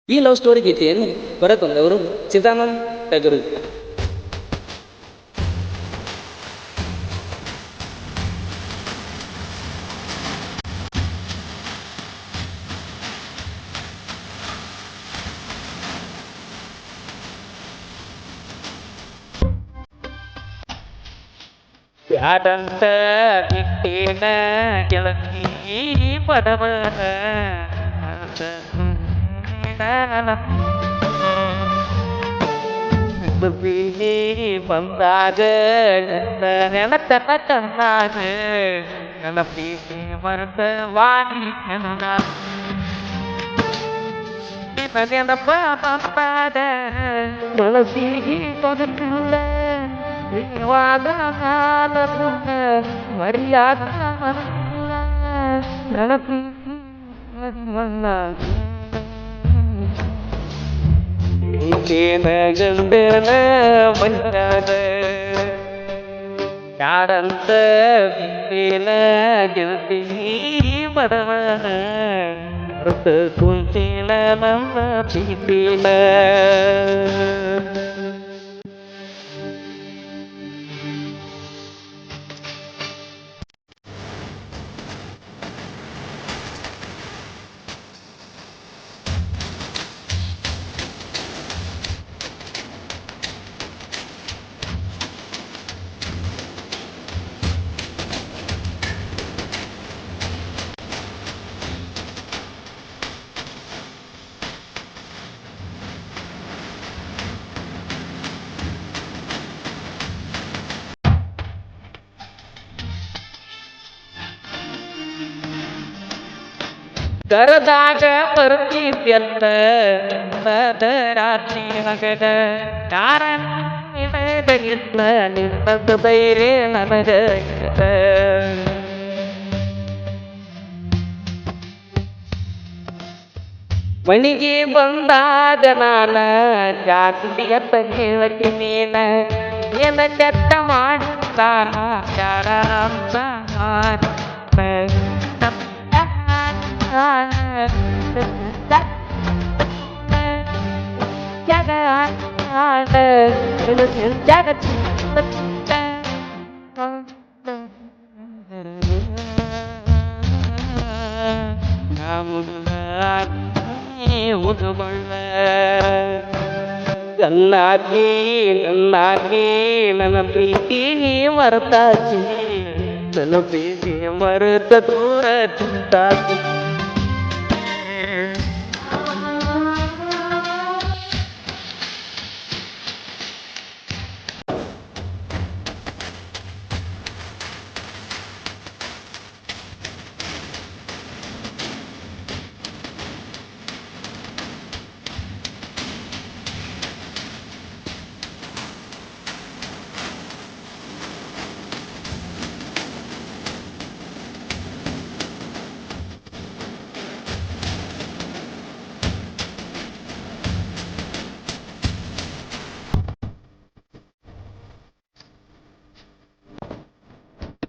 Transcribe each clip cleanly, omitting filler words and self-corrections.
ಈ love story ಗೀತೆಯನ್ನು ಬರೆತಂದವರು ಚಿದಾನಂದ್ ಟಗರು. ಯಾದಂತ ಬಿಟ್ಟಿನ ಗೆಳತಿ ಪದವನ ಬೀದಿ ಬಂದಾಗ ನೆನತನ ಕಣ್ಣಾಗ ನನ್ನ ಪ್ರೀತಿ ಮರದ ವಾಣಿ ನೆನಪ ಬಂದಾದ ತುಳಸಿಗೆ ತೊದಕಿಲ್ಲ ಇವಾಗ ಮರ್ಯಾದ ನನ್ನ ಪ್ರೀತಿ ಈಚೆನ ಗಂಡನ ಬಂದಾದ ಯಾರಂತ ಬಿಟ್ಟಿನ ಗೆಳತಿ ಬಡವನ ಅರ್ಥ ಕುಂತಿನ ನನ್ನ ಪ್ರೀತಿನ ಕರದಾಗ ಬರ್ತಿದ್ಯಲ್ಲ ರಾತ್ರಿ ಹಗದ ಯಾರಲ್ಲ ನಿನ್ನದ ಬೈರೆ ನನಗ ಮಣಿಗೆ ಬಂದಾಗ ನಾನ ಜಾತಿಯ ತಗಿಲಕ್ಕೆ ನೀನ ಏನ ಕೆಟ್ಟ ಮಾಡಿದ್ದಾನ ಯಾರ ಅಂತ ಗನ್ನಾಗಿ ಗನ್ನಾಗಿ ನನ್ನ ಪ್ರೀತಿ ಮರೆತಾಕಿ ನನ್ನ ಪ್ರೀತಿ ಮರೆತ ದೂರ ಚಿಂತಾಕಿ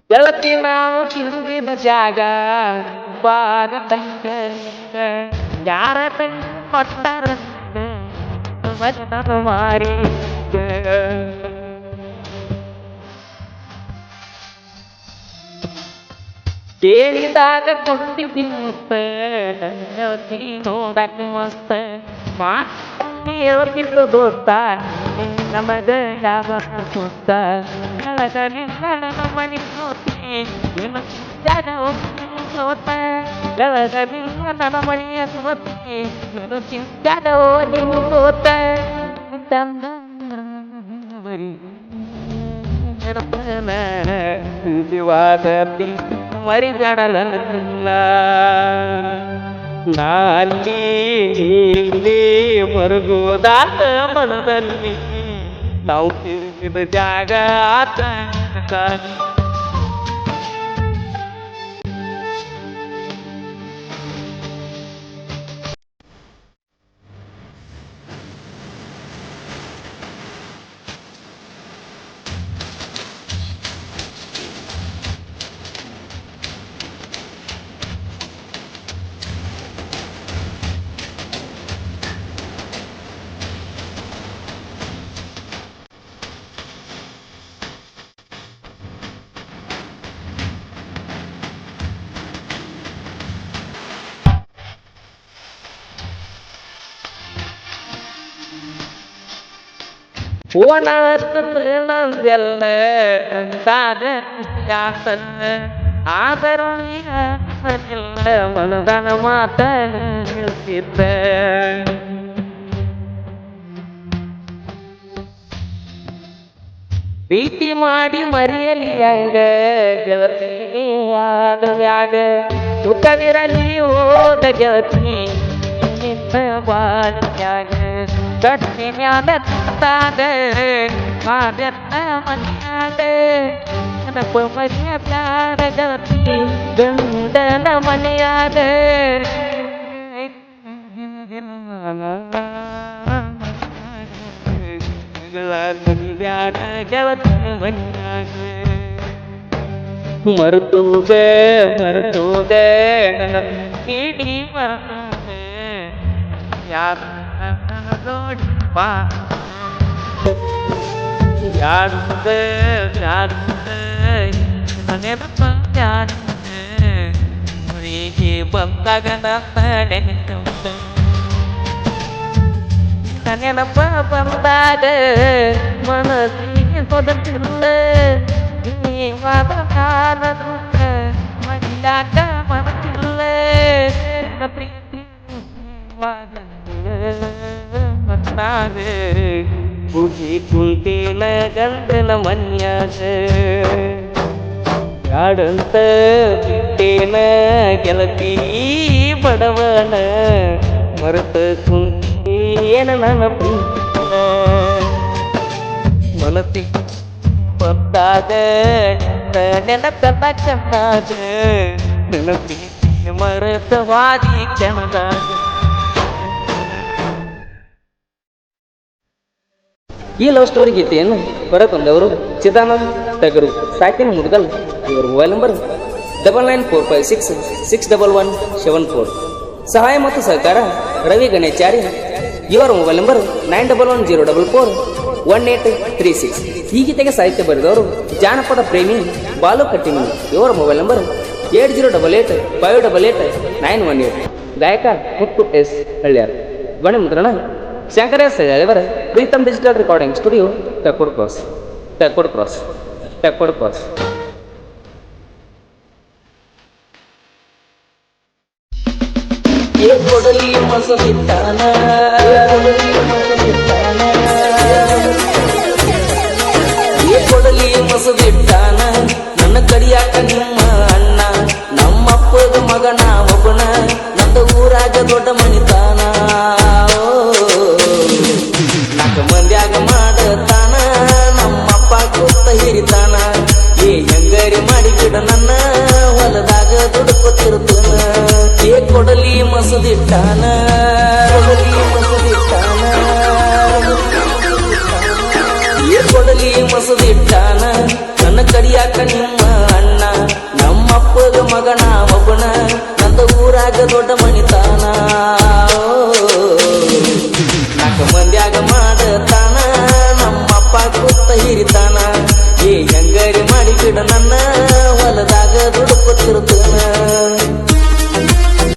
ಗೆಳತಿ ನಾವು ತಿರುಗಿದ ಜಾಗ ಬಾರ ತಂಗ ಯಾರ ಕೊಟ್ಟಾರ ಮಾರಿ ಕೇಳಿದಾಗ ಕೊಟ್ಟಿದ್ದ ನೋಡಕ ಮಸ್ತ ಹೇಳ್ತಿದ್ದು ದೋಸ್ತ ನಮಗ ಯಾವ ಸುತ್ತ ಮನಿ ಸೋತ ನನ್ನ ಮನೆಯ ಸೋತಿ ಚಿಂತಾದ ಸೋತ ಬರೀ ಮರಿಗಡಲ ನಾಲಿ ಇಲ್ಲಿ ಮರುಗುದಾತ ಮನದಲ್ಲಿ ನಾವು ತಿರುಗಿದ ಜಾಗ ಆತ ಓಣಾತಲ್ಲ ಆದರೂ ಮನದನ ಮಾತ ಹೇಳ್ತಿದ್ದ ಪ್ರೀತಿ ಮಾಡಿ ಮರೆಯಲಿ ಹಂಗ ಗೆಳತಿಯಾಗ ಸುಖವಿರಲಿ ಹೋದ ಗೆಳತಿ ನಿನ್ನ ಬಾಳ್ಯಾಗ ಕಟ್ಟಿ ಮ್ಯಾಲ ತಾದ ಮಾದತ್ತ ಮನ್ಯಾಗ ನೆನಪು ಮರಿಯ ಪ್ಯಾರ ಗೆಳತಿ ಗಂಡನ ಮನೆಯಾಗ ಮರುತುವೆ ಇಡೀ ಮರುತುವೆ ಯಾರ ನೋಡಿ ಬಾ ಯಾರ ನೆನಪ ಯಾರ ಬಂದಾಗ ನೆನಪ ಬಂದಾಗ ಮನಸ್ಸಿಗೆ ತೊದತಿಲ್ಲ ನೀವಾದ ಕಾಲದ ಮಡಿಯಾಗ ಮನಸ್ಸಿಲ್ಲ ಪ್ರೀತಿ ಪೂಜಿ ಕುಂತಿಲ ಗಂಡನ ಮನ್ಯಾಗ ಯಾಡಂತ ಬಿಟ್ಟೇನ ಗೆಳತಿ ಬಡವನ ಮರೆತ ಕುಂತಿ ಏನ ನನ್ನ ಮನತಿ ಬಂದಾಗ ನೆನಪೆಲ್ಲ ಚೆನ್ನಾಗ ನೆನಪಿ ಮರೆತವಾದಿ ಕ್ಷಣದಾಗ ಈ ಲವ್ ಸ್ಟೋರಿ ಗೀತೆಯನ್ನು ಹೊರತಂದವರು ಚಿದಾನಂದ್ ಟಗರು ಸಾಕಿನ ಮುದ್ಗಲ್. ಇವರ ಮೊಬೈಲ್ ನಂಬರ್ 9945661174. ಸಹಾಯ ಮತ್ತು ಸಹಕಾರ ರವಿ ಗಣೇಚಾರಿ. ಇವರ ಮೊಬೈಲ್ ನಂಬರ್ 9110441836. ಈ ಗೀತೆಗೆ ಸಾಹಿತ್ಯ ಬರೆದವರು ಜಾನಪದ ಪ್ರೇಮಿ ಬಾಲು ಕಟ್ಟಿಮನಿ. ಇವರ ಮೊಬೈಲ್ ನಂಬರ್ 8088558918. ಗಾಯಕ ಮುತ್ತು ಎಸ್ ಹಳ್ಳ್ಯಾರ್. ಧ್ವನಿ ಮುದ್ರಣ ಶಂಕರ ಎಸ್ ಇವರ Preetam digital recording studio Tekkode cross. ಕೊಡಲಿ ಮಸಬಿಟ್ಟಾನ ಕೊಡಲಿ ಮಸಬಿಟ್ಟಾನ ನನ್ನ ಕಡಿಯಾಕ ನಿಮ್ಮ ಅಣ್ಣ ನಮ್ಮಪ್ಪದ ಮಗನ ಒಬ್ಬನ ನಂದ ಊರಾಗ ದೊಡ್ಡ ಮನಿತಾನ ನಾಲ್ಕು ಮಂದ್ಯಾಗ ಮಾಡತಾನ ನಮ್ಮಪ್ಪ ಕೂತ ಹಿರಿತಾನ ಏ ಹೆಂಗರಿ ಮಾಡಿ ಬಿಡ ನನ್ನ ಹೊಲದಾಗ ದುಡುಕೋತಿರ್ತಾನ ಏ ಕೊಡಲಿ ಮಸದಿಟ್ಟಾನ ಏ ಕೊಡಲಿ ಮಸದಿಟ್ಟಾನ ನನ್ನ ಕಡಿಯಾಕ ನಿಮ್ಮ ಅಣ್ಣ ನಮ್ಮಪ್ಪಗ ಮಗನ ಒಬ್ಬನ ನಂದ ಊರಾಗ ದೊಡ್ಡ ಮನಿತಾನ ನಾಲ್ಕು ಮಂದ್ಯಾಗ ಮಾಡತಾನ ನಮ್ಮಪ್ಪ ಕೂತ ಹಿರಿತಾನ ಏ ಹೆಂಗರಿ ಮಾಡಿ ಬಿಡ ನನ್ನ